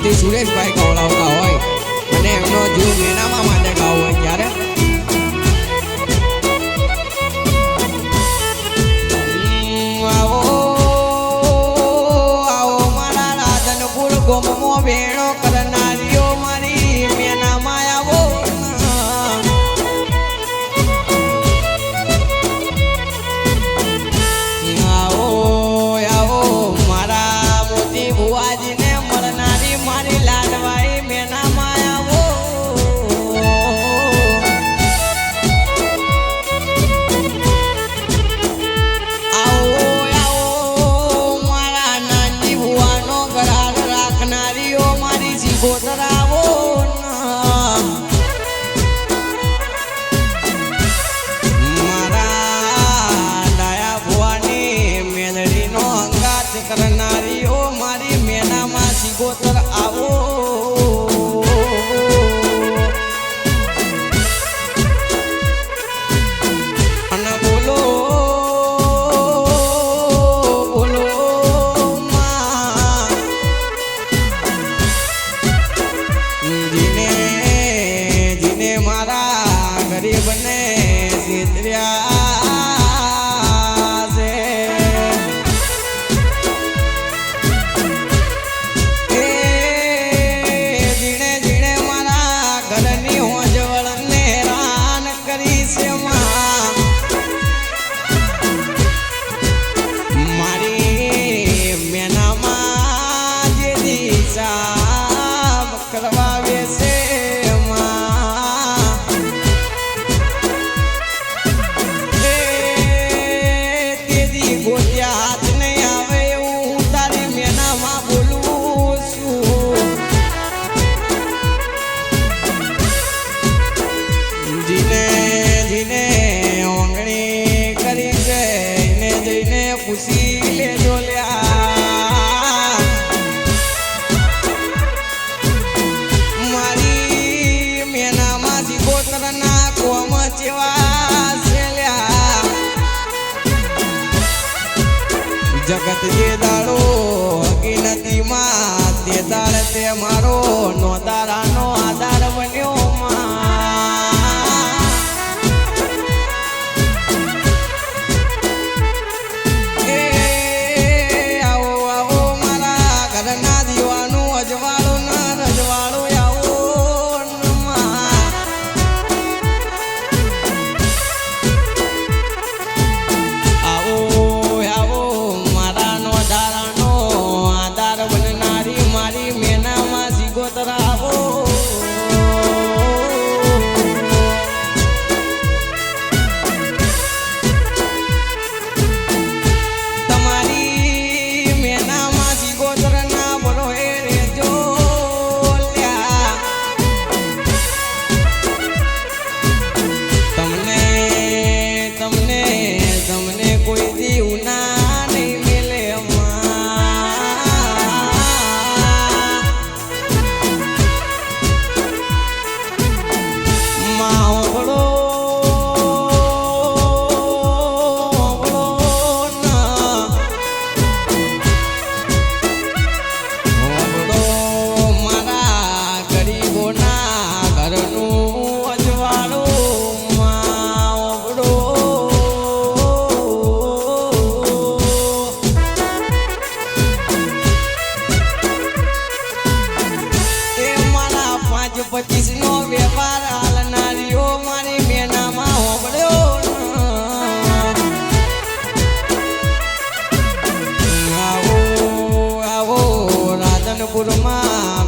મોદી સુરેશભાઈ કવડાવતા હોય અને એમનો જીવ મેનામાં માટે ગાવ હોય ત્યારે આવો આવો મારા રાધનપુર ગોમમો વેણો કરનારીઓ મારી મેનામાં આવો કરનારીઓ મારી મેનામાં સિગોતર આવો અને બોલો બોલો માં જીને જીને મારા ગરીબને છેતર્યા જગત જે દાડો હકી નથી માં તે દાડ તે મારો નો તારાનો આધાર બન્યો આવો આવો મારા ઘરના દીવાનું અજવાળું ના રજવાળું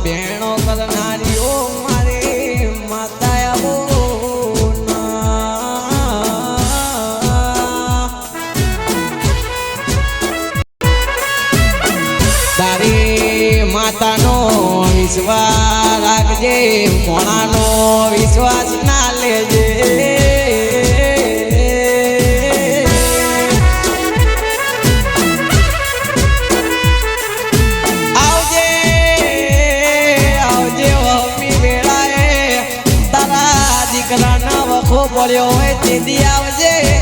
ભેણો કરનારીઓ મારી માતા આવો તારી માતાનો વિશ્વાસ રાખજે મોણાનો વિશ્વાસ ના લેજે પડ્યો હોય તે દી આવજે